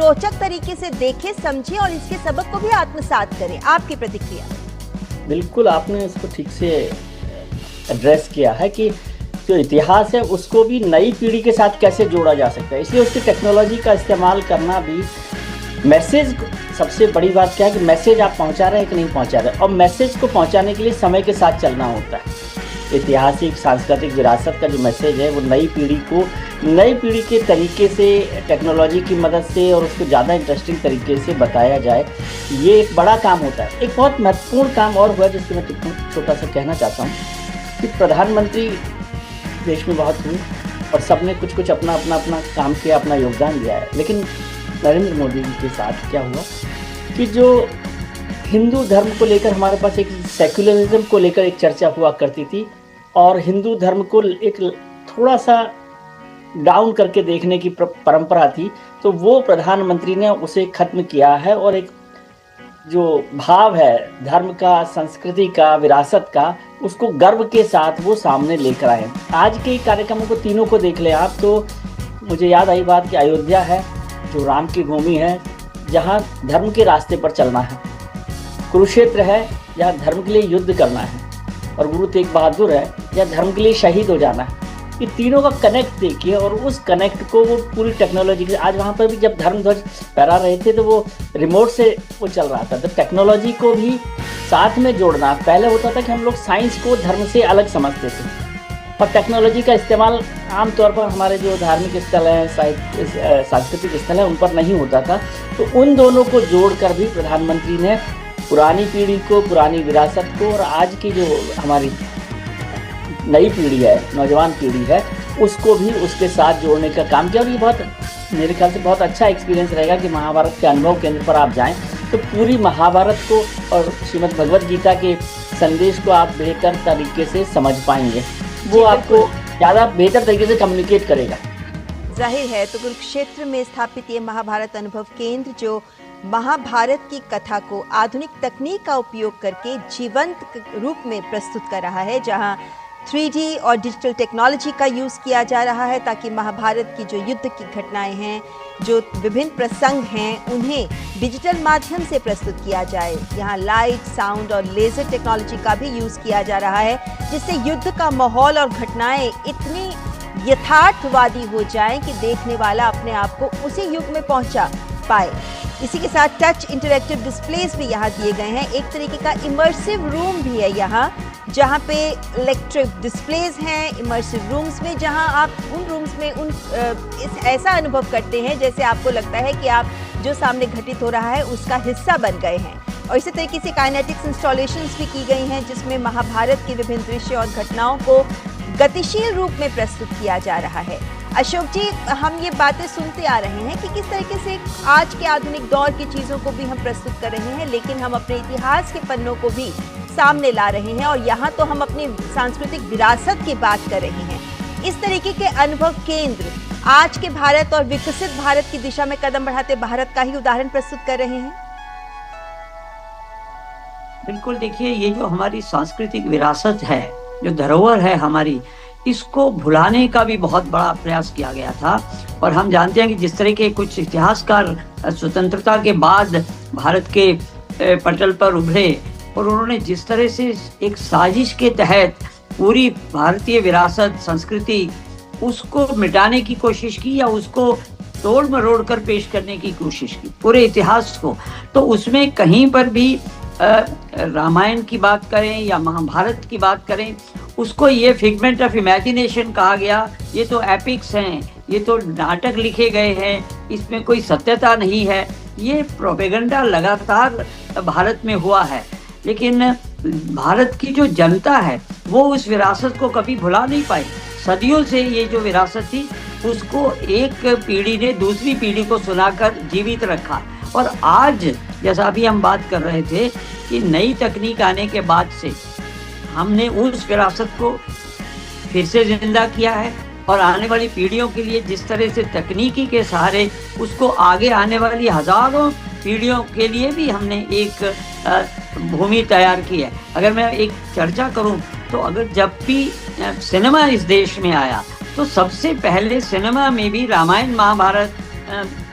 रोचक तरीके से देखें, समझें और इसके सबक को भी आत्मसात करें। आपकी प्रतिक्रिया? बिल्कुल, आपने इसको ठीक से एड्रेस किया है कि जो इतिहास है उसको भी नई पीढ़ी के साथ कैसे जोड़ा जा सकता है, इसलिए उसकी टेक्नोलॉजी का इस्तेमाल करना भी। मैसेज, सबसे बड़ी बात क्या है कि मैसेज आप पहुंचा रहे हैं कि नहीं पहुंचा रहे, और मैसेज को पहुंचाने के लिए समय के साथ चलना होता है। ऐतिहासिक सांस्कृतिक विरासत का जो मैसेज है वो नई पीढ़ी के तरीके से, टेक्नोलॉजी की मदद से और उसको ज़्यादा इंटरेस्टिंग तरीके से बताया जाए, ये एक बड़ा काम होता है। एक बहुत महत्वपूर्ण काम और हुआ जिसको मैं छोटा सा कहना चाहता हूँ कि प्रधानमंत्री देश में बहुत हुए और सबने कुछ अपना काम किया, अपना योगदान दिया है, लेकिन नरेंद्र मोदी जी के साथ क्या हुआ कि जो हिंदू धर्म को लेकर हमारे पास एक सेक्युलरिज्म को लेकर एक चर्चा हुआ करती थी और हिंदू धर्म को एक थोड़ा सा डाउन करके देखने की परंपरा थी, तो वो प्रधानमंत्री ने उसे खत्म किया है और एक जो भाव है धर्म का, संस्कृति का, विरासत का, उसको गर्व के साथ वो सामने लेकर आए। आज के कार्यक्रमों को तीनों को देख लें आप, तो मुझे याद आई बात कि अयोध्या है जो राम की भूमि है, जहाँ धर्म के रास्ते पर चलना है। कुरुक्षेत्र है जहाँ धर्म के लिए युद्ध करना है, और गुरु तेग बहादुर है जहाँ धर्म के लिए शहीद हो जाना है। ये तीनों का कनेक्ट देखिए, और उस कनेक्ट को वो पूरी टेक्नोलॉजी के, आज वहाँ पर भी जब धर्म ध्वज फहरा रहे थे तो वो रिमोट से वो चल रहा था। तो टेक्नोलॉजी को भी साथ में जोड़ना, पहले होता था कि हम लोग साइंस को धर्म से अलग समझते थे और टेक्नोलॉजी का इस्तेमाल आमतौर पर हमारे जो धार्मिक स्थल हैं, सांस्कृतिक स्थल हैं, उन पर नहीं होता था। तो उन दोनों को जोड़कर भी प्रधानमंत्री ने पुरानी पीढ़ी को, पुरानी विरासत को और आज की जो हमारी नई पीढ़ी है, नौजवान पीढ़ी है, उसको भी उसके साथ जोड़ने का काम किया। और ये बहुत, मेरे ख्याल से बहुत अच्छा एक्सपीरियंस रहेगा कि महाभारत के अनुभव केंद्र पर आप जाएं तो पूरी महाभारत को और श्रीमद् भगवद गीता के संदेश को आप बेहतर तरीके से समझ पाएंगे। वो आपको ज़्यादा बेहतर तरीके से कम्युनिकेट करेगा। जाहिर है, तो कुरुक्षेत्र में स्थापित ये महाभारत अनुभव केंद्र जो महाभारत की कथा को आधुनिक तकनीक का उपयोग करके जीवंत रूप में प्रस्तुत कर रहा है, जहां 3D और डिजिटल टेक्नोलॉजी का यूज़ किया जा रहा है ताकि महाभारत की जो युद्ध की घटनाएं हैं, जो विभिन्न प्रसंग हैं, उन्हें डिजिटल माध्यम से प्रस्तुत किया जाए। यहाँ लाइट, साउंड और लेज़र टेक्नोलॉजी का भी यूज़ किया जा रहा है, जिससे युद्ध का माहौल और घटनाएं इतनी यथार्थवादी हो जाएं कि देखने वाला अपने आप को उसी युग में पहुंचा पाए। इसी के साथ टच इंटरैक्टिव डिस्प्लेस भी यहाँ दिए गए हैं। एक तरीके का इमर्सिव रूम भी है यहाँ, जहाँ पे इलेक्ट्रिक डिस्प्लेस हैं इमर्सिव रूम्स में, जहाँ आप उन रूम्स में ऐसा अनुभव करते हैं जैसे आपको लगता है कि आप जो सामने घटित हो रहा है उसका हिस्सा बन गए हैं। और इसी तरीके से काइनेटिक्स इंस्टॉलेशंस भी की गई हैं, जिसमें महाभारत के विभिन्न दृश्य और घटनाओं को गतिशील रूप में प्रस्तुत किया जा रहा है। अशोक जी, हम ये बातें सुनते आ रहे हैं कि किस तरीके से आज के आधुनिक दौर की चीज़ों को भी हम प्रस्तुत कर रहे हैं, लेकिन हम अपने इतिहास के पन्नों को भी सामने ला रहे हैं, और यहाँ तो हम अपनी सांस्कृतिक विरासत की बात कर रहे हैं। इस तरीके के अनुभव केंद्र आज के भारत और विकसित भारत की दिशा में कदम बढ़ाते भारत का ही उदाहरण प्रस्तुत कर रहे हैं। बिल्कुल, देखिए, ये जो हमारी सांस्कृतिक विरासत है, जो धरोहर है हमारी, इसको भुलाने का भी बहुत बड़ा प्रयास किया गया था। और हम जानते हैं कि जिस तरह के कुछ इतिहासकार स्वतंत्रता के बाद भारत के पटल पर उभरे और उन्होंने जिस तरह से एक साजिश के तहत पूरी भारतीय विरासत, संस्कृति, उसको मिटाने की कोशिश की या उसको तोड़ मरोड़ कर पेश करने की कोशिश की, पूरे इतिहास को, तो उसमें कहीं पर भी रामायण की बात करें या महाभारत की बात करें, उसको ये फिगमेंट ऑफ इमेजिनेशन कहा गया। ये तो एपिक्स हैं, ये तो नाटक लिखे गए हैं, इसमें कोई सत्यता नहीं है। ये प्रोपेगेंडा लगातार भारत में हुआ है, लेकिन भारत की जो जनता है वो उस विरासत को कभी भुला नहीं पाई। सदियों से ये जो विरासत थी उसको एक पीढ़ी ने दूसरी पीढ़ी को सुनाकर जीवित रखा। और आज जैसा अभी हम बात कर रहे थे कि नई तकनीक आने के बाद से हमने उस विरासत को फिर से जिंदा किया है, और आने वाली पीढ़ियों के लिए जिस तरह से तकनीकी के सहारे उसको आगे आने वाली हजारों पीढ़ियों के लिए भी हमने एक भूमि तैयार की है। अगर मैं एक चर्चा करूं तो अगर जब भी सिनेमा इस देश में आया तो सबसे पहले सिनेमा में भी रामायण महाभारत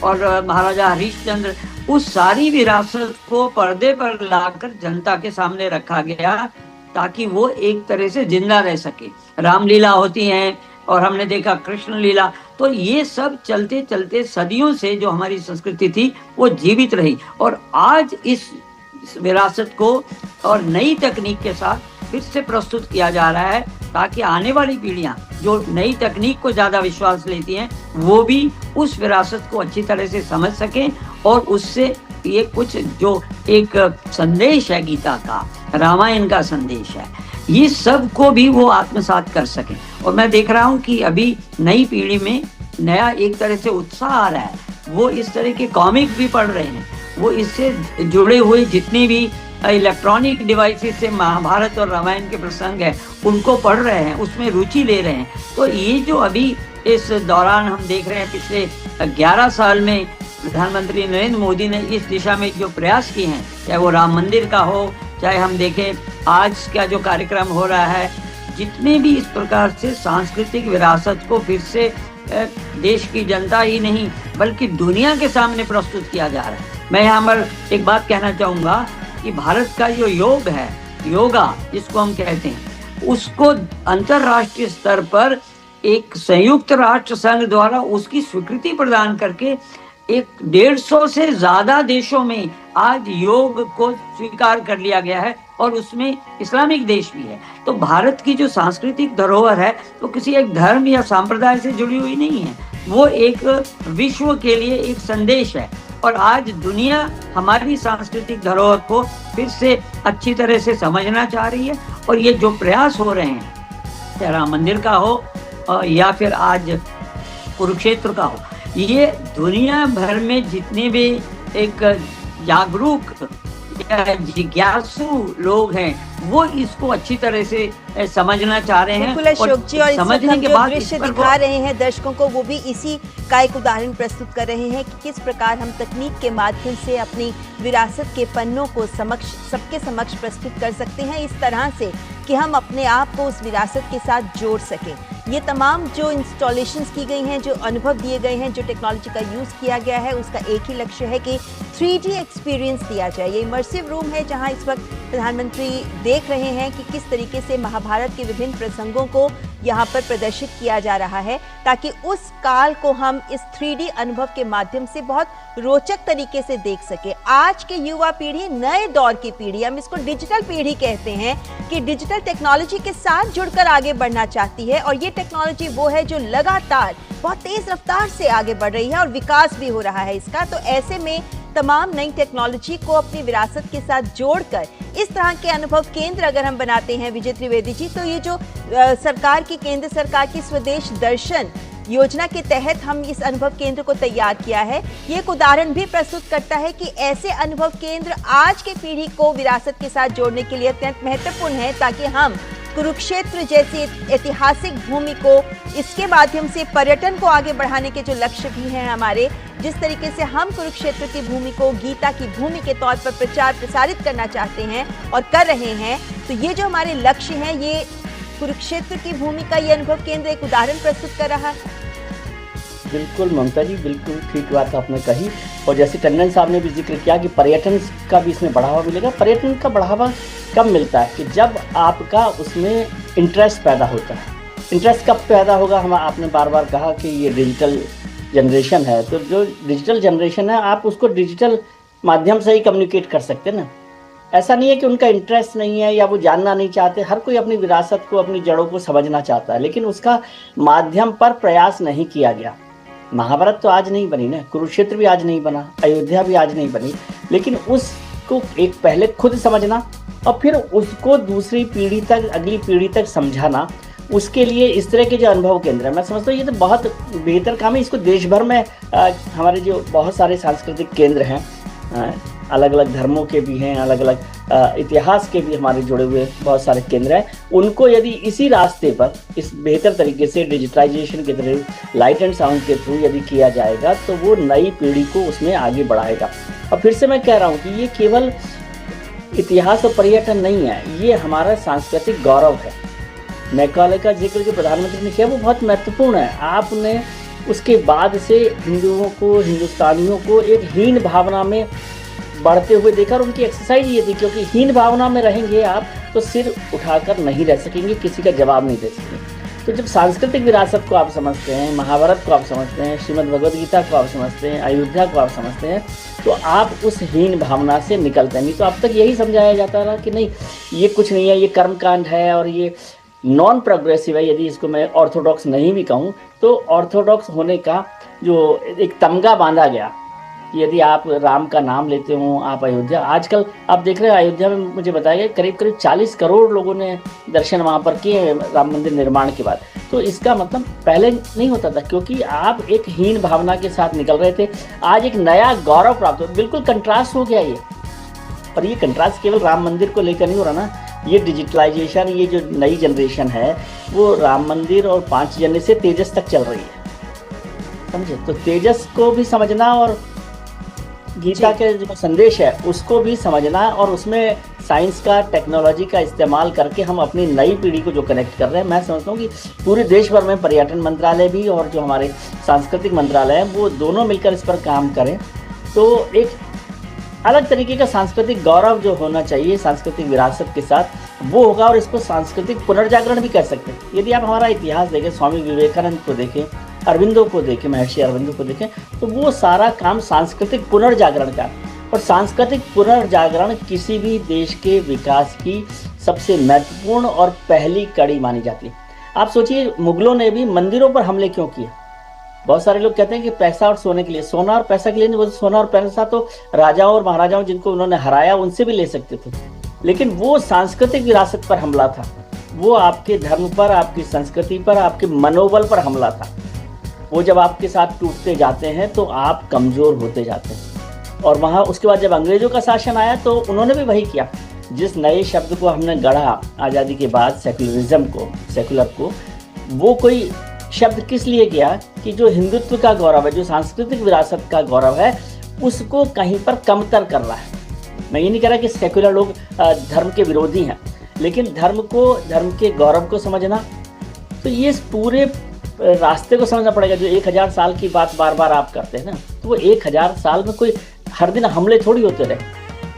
और महाराजा हरिश्चंद्र, उस सारी विरासत को पर्दे पर लाकर जनता के सामने रखा गया ताकि वो एक तरह से जिंदा रह सके। रामलीला होती हैं और हमने देखा कृष्ण लीला, तो ये सब चलते चलते सदियों से जो हमारी संस्कृति थी वो जीवित रही, और आज इस विरासत को और नई तकनीक के साथ फिर से प्रस्तुत किया जा रहा है ताकि आने वाली पीढ़ियां जो नई तकनीक को ज्यादा विश्वास लेती हैं वो भी उस विरासत को अच्छी तरह से समझ सकें, और उससे ये कुछ जो एक संदेश है गीता का, रामायण का संदेश है, ये सब को भी वो आत्मसात कर सकें। और मैं देख रहा हूँ कि अभी नई पीढ़ी में नया एक तरह से उत्साह आ रहा है, वो इस तरह के कॉमिक भी पढ़ रहे हैं, वो इससे जुड़े हुए जितने भी इलेक्ट्रॉनिक डिवाइसेस से महाभारत और रामायण के प्रसंग है उनको पढ़ रहे हैं, उसमें रुचि ले रहे हैं। तो ये जो अभी इस दौरान हम देख रहे हैं, पिछले 11 साल में प्रधानमंत्री नरेंद्र मोदी ने इस दिशा में जो प्रयास किए हैं, चाहे वो राम मंदिर का हो, चाहे हम देखें आज का जो कार्यक्रम हो रहा है, जितने भी इस प्रकार से सांस्कृतिक विरासत को फिर से देश की जनता ही नहीं बल्कि दुनिया के सामने प्रस्तुत किया जा रहा है। मैं यहाँ पर एक बात कहना चाहूँगा कि भारत का जो योग है, योगा जिसको हम कहते हैं, उसको अंतर्राष्ट्रीय स्तर पर एक संयुक्त राष्ट्र संघ द्वारा उसकी स्वीकृति प्रदान करके 150 से ज्यादा देशों में आज योग को स्वीकार कर लिया गया है, और उसमें इस्लामिक देश भी है। तो भारत की जो सांस्कृतिक धरोहर है तो किसी एक धर्म या संप्रदाय से जुड़ी हुई नहीं है, वो एक विश्व के लिए एक संदेश है। और आज दुनिया हमारी सांस्कृतिक धरोहर को फिर से अच्छी तरह से समझना चाह रही है, और ये जो प्रयास हो रहे हैं, चाहे राम मंदिर का हो या फिर आज कुरुक्षेत्र का हो, ये दुनिया भर में जितने भी एक जागरूक जिज्ञासु लोग हैं वो इसको अच्छी तरह से समझना चाह रहे हैं। अशोक जी, और समझने के बाद दृश्य दिखा रहे हैं दर्शकों को, वो भी इसी का एक उदाहरण प्रस्तुत कर रहे हैं कि किस प्रकार हम तकनीक के माध्यम से अपनी विरासत के पन्नों को सबके समक्ष प्रस्तुत कर सकते हैं, इस तरह से कि हम अपने आप को उस विरासत के साथ जोड़ सकें। ये तमाम जो इंस्टॉलेशंस की गई हैं, जो अनुभव दिए गए हैं, जो टेक्नोलॉजी का यूज़ किया गया है, उसका एक ही लक्ष्य है कि 3D एक्सपीरियंस दिया जाए। ये इमर्सिव रूम है जहां इस वक्त प्रधानमंत्री देख रहे हैं कि किस तरीके से महाभारत के विभिन्न प्रसंगों को यहाँ पर प्रदर्शित किया जा रहा है, ताकि उस काल को हम इस 3D अनुभव के माध्यम से बहुत रोचक तरीके से देख सके। आज के युवा पीढ़ी, नए दौर की पीढ़ी, हम इसको डिजिटल पीढ़ी कहते हैं, कि डिजिटल टेक्नोलॉजी के साथ जुड़कर आगे बढ़ना चाहती है, और ये टेक्नोलॉजी वो है जो लगातार बहुत तेज रफ्तार से आगे बढ़ रही है और विकास भी हो रहा है इसका। तो ऐसे में तमाम नई टेक्नोलॉजी को अपनी विरासत के साथ जोड़कर इस तरह के अनुभव केंद्र अगर हम बनाते हैं विजय त्रिवेदी जी, तो ये जो सरकार की, केंद्र सरकार की स्वदेश दर्शन योजना के तहत हम इस अनुभव केंद्र को तैयार किया है, ये एक उदाहरण भी प्रस्तुत करता है कि ऐसे अनुभव केंद्र आज के पीढ़ी को विरासत के साथ जोड़ने के लिए अत्यंत महत्वपूर्ण है, ताकि हम कुरुक्षेत्र जैसी ऐतिहासिक भूमि को, इसके माध्यम से पर्यटन को आगे बढ़ाने के जो लक्ष्य भी हैं हमारे, जिस तरीके से हम कुरुक्षेत्र की भूमि को गीता की भूमि के तौर पर प्रचार प्रसारित करना चाहते हैं और कर रहे हैं, तो ये जो हमारे लक्ष्य हैं, ये कुरुक्षेत्र की भूमि का ये अनुभव केंद्र एक उदाहरण प्रस्तुत कर रहा है। बिल्कुल ममता जी, बिल्कुल ठीक बात आपने कही। और जैसे टंडन साहब ने भी जिक्र किया कि पर्यटन का भी इसमें बढ़ावा मिलेगा। पर्यटन का बढ़ावा कब मिलता है? कि जब आपका उसमें इंटरेस्ट पैदा होता है। इंटरेस्ट कब पैदा होगा? हम आपने बार बार कहा कि ये डिजिटल जनरेशन है, तो जो डिजिटल जनरेशन है आप उसको डिजिटल माध्यम से ही कम्युनिकेट कर सकते हैं ना। ऐसा नहीं है कि उनका इंटरेस्ट नहीं है या वो जानना नहीं चाहते। हर कोई अपनी विरासत को, अपनी जड़ों को समझना चाहता है, लेकिन उसका माध्यम पर प्रयास नहीं किया गया। महाभारत तो आज नहीं बनी ना, कुरुक्षेत्र भी आज नहीं बना, अयोध्या भी आज नहीं बनी, लेकिन उसको एक पहले खुद समझना और फिर उसको दूसरी पीढ़ी तक, अगली पीढ़ी तक समझाना, उसके लिए इस तरह के जो अनुभव केंद्र है, मैं समझता हूँ ये तो बहुत बेहतर काम है। इसको देश भर में हमारे जो बहुत सारे सांस्कृतिक केंद्र हैं, अलग अलग धर्मों के भी हैं, अलग अलग इतिहास के भी हमारे जुड़े हुए बहुत सारे केंद्र हैं, उनको यदि इसी रास्ते पर इस बेहतर तरीके से डिजिटलाइजेशन के थ्रू, लाइट एंड साउंड के थ्रू यदि किया जाएगा तो वो नई पीढ़ी को उसमें आगे बढ़ाएगा। और फिर से मैं कह रहा हूँ कि ये केवल इतिहास और पर्यटन नहीं है, ये हमारा सांस्कृतिक गौरव है। मेघालय का जिक्र जो प्रधानमंत्री ने किया वो बहुत महत्वपूर्ण है। आपने उसके बाद से हिंदुओं को, हिंदुस्तानियों को एक हीन भावना में बढ़ते हुए देखा। और उनकी एक्सरसाइज ये थी, क्योंकि हीन भावना में रहेंगे आप तो सिर उठाकर नहीं रह सकेंगे, किसी का जवाब नहीं दे सकेंगे। तो जब सांस्कृतिक विरासत को आप समझते हैं, महाभारत को आप समझते हैं, श्रीमद् भगवद गीता को आप समझते हैं, अयोध्या को आप समझते हैं, तो आप उस हीन भावना से निकलते हैं। नहीं तो अब तक यही समझाया जाता रहा कि नहीं ये कुछ नहीं है, ये कर्मकांड है और ये नॉन प्रोग्रेसिव है। यदि इसको मैं ऑर्थोडॉक्स नहीं भी कहूँ तो ऑर्थोडॉक्स होने का जो एक तमगा बांधा गया कि यदि आप राम का नाम लेते हो, आप अयोध्या, आजकल आप देख रहे हैं अयोध्या में मुझे बताया गया करीब 40 करोड़ लोगों ने दर्शन वहाँ पर किए राम मंदिर निर्माण के बाद। तो इसका मतलब पहले नहीं होता था, क्योंकि आप एक हीन भावना के साथ निकल रहे थे। आज एक नया गौरव प्राप्त हो, बिल्कुल कंट्रास्ट हो गया ये। और ये कंट्रास्ट केवल राम मंदिर को लेकर नहीं हो रहा ना, ये डिजिटलाइजेशन, ये जो नई जनरेशन है वो राम मंदिर और 5 जनवरी से तेजस तक चल रही है, समझे। तो तेजस को भी समझना और गीता के जो संदेश है उसको भी समझना, और उसमें साइंस का, टेक्नोलॉजी का इस्तेमाल करके हम अपनी नई पीढ़ी को जो कनेक्ट कर रहे हैं। मैं समझता हूँ कि पूरे देश भर में पर्यटन मंत्रालय भी और जो हमारे सांस्कृतिक मंत्रालय हैं वो दोनों मिलकर इस पर काम करें तो एक अलग तरीके का सांस्कृतिक गौरव जो होना चाहिए सांस्कृतिक विरासत के साथ वो होगा। और इसको सांस्कृतिक पुनर्जागरण भी कर सकते हैं। यदि आप हमारा इतिहास देखें, स्वामी विवेकानंद को देखें, अरविंदो को देखें, महर्षि अरविंदो को देखें, तो वो सारा काम सांस्कृतिक पुनर्जागरण का। और सांस्कृतिक पुनर्जागरण किसी भी देश के विकास की सबसे महत्वपूर्ण और पहली कड़ी मानी जाती है। आप सोचिए मुगलों ने भी मंदिरों पर हमले क्यों किए। बहुत सारे लोग कहते हैं कि पैसा और सोने के लिए, सोना और पैसा के लिए नहीं, वो सोना और पैसा तो राजाओं और महाराजाओं जिनको उन्होंने हराया उनसे भी ले सकते थे, लेकिन वो सांस्कृतिक विरासत पर हमला था, वो आपके धर्म पर, आपकी संस्कृति पर, आपके मनोबल पर हमला था। वो जब आपके साथ टूटते जाते हैं तो आप कमज़ोर होते जाते हैं। और वहाँ उसके बाद जब अंग्रेज़ों का शासन आया तो उन्होंने भी वही किया। जिस नए शब्द को हमने गढ़ा आज़ादी के बाद, सेकुलरिज्म को, सेकुलर को, वो कोई शब्द किस लिए किया कि जो हिंदुत्व का गौरव है, जो सांस्कृतिक विरासत का गौरव है, उसको कहीं पर कमतर कर रहा है। मैं ये नहीं कह रहा कि सेकुलर लोग धर्म के विरोधी हैं, लेकिन धर्म को, धर्म के गौरव को समझना, तो ये पूरे रास्ते को समझना पड़ेगा। जो 1000 साल की बात बार बार आप करते हैं ना, तो वो 1000 साल में कोई हर दिन हमले थोड़ी होते रहे,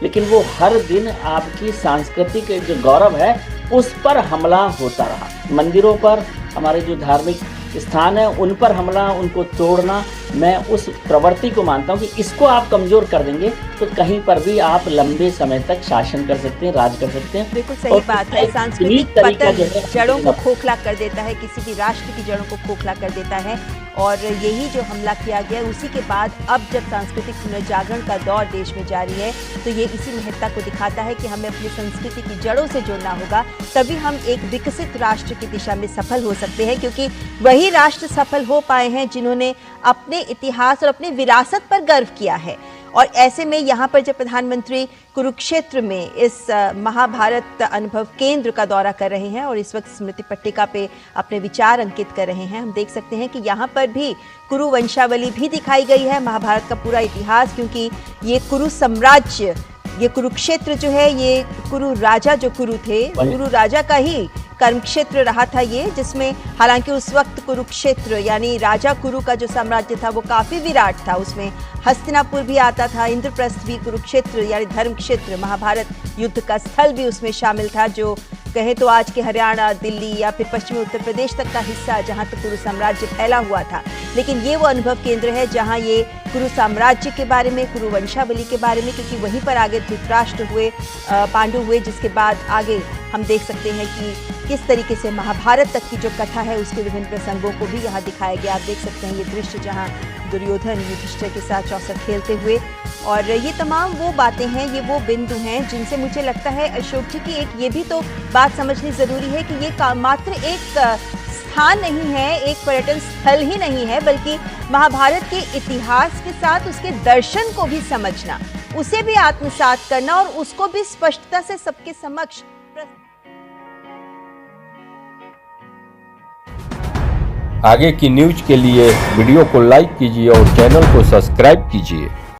लेकिन वो हर दिन आपकी सांस्कृतिक जो गौरव है उस पर हमला होता रहा। मंदिरों पर, हमारे जो धार्मिक स्थान है उन पर हमला, उनको तोड़ना, मैं उस प्रवृत्ति को मानता हूँ कि इसको आप कमज़ोर कर देंगे तो कहीं पर भी आप लंबे समय तक शासन कर सकते हैं, राज कर सकते हैं। बिल्कुल सही बात है। सांस्कृतिक पतन जड़ों को खोखला कर देता है, किसी भी राष्ट्र की जड़ों को खोखला कर देता है, और यही जो हमला किया गया उसी के बाद अब जब सांस्कृतिक पुनर्जागरण का दौर देश में जारी है तो ये इसी महत्ता को दिखाता है कि हमें अपनी संस्कृति की जड़ों से जुड़ना होगा, तभी हम एक विकसित राष्ट्र की दिशा में सफल हो सकते हैं। क्योंकि वही राष्ट्र सफल हो पाए हैं जिन्होंने अपने इतिहास और अपने विरासत पर गर्व किया है। और ऐसे में यहाँ पर जब प्रधानमंत्री कुरुक्षेत्र में इस महाभारत अनुभव केंद्र का दौरा कर रहे हैं और इस वक्त स्मृति पट्टिका पे अपने विचार अंकित कर रहे हैं, हम देख सकते हैं कि यहाँ पर भी कुरु वंशावली भी दिखाई गई है, महाभारत का पूरा इतिहास। क्योंकि ये कुरु साम्राज्य, ये कुरुक्षेत्र जो है, ये कुरु राजा जो कुरु थे, कुरु राजा का ही कर्म क्षेत्र रहा था ये, जिसमें हालांकि उस वक्त कुरुक्षेत्र यानी राजा कुरु का जो साम्राज्य था वो काफी विराट था। उसमें हस्तिनापुर भी आता था, इंद्रप्रस्थ भी, कुरुक्षेत्र यानी धर्म क्षेत्र, महाभारत युद्ध का स्थल भी उसमें शामिल था, जो कहे तो आज के हरियाणा, दिल्ली या फिर पश्चिमी उत्तर प्रदेश तक का हिस्सा जहां तक कुरु साम्राज्य फैला हुआ था। लेकिन ये वो अनुभव केंद्र है जहां ये कुरु साम्राज्य के बारे में, कुरु वंशावली के बारे में, क्योंकि वहीं पर आगे धृतराष्ट्र हुए, पांडु हुए, जिसके बाद आगे हम देख सकते हैं कि किस तरीके से महाभारत तक की जो कथा है उसके विभिन्न प्रसंगों को भी यहाँ दिखाया गया। आप देख सकते हैं ये दृश्य जहाँ दुर्योधन युधिष्ठिर के साथ चौसर खेलते हुए, और ये तमाम वो बातें हैं, ये वो बिंदु हैं जिनसे मुझे लगता है अशोक जी की एक ये भी तो बात समझनी ज़रूरी है कि ये मात्र एक स्थान नहीं है, एक पर्यटन स्थल ही नहीं है, बल्कि महाभारत के इतिहास के साथ उसके दर्शन को भी समझना, उसे भी आत्मसात करना और उसको भी स्पष्टता से सबके समक्ष। आगे की न्यूज के लिए वीडियो को लाइक कीजिए और चैनल को सब्सक्राइब कीजिए।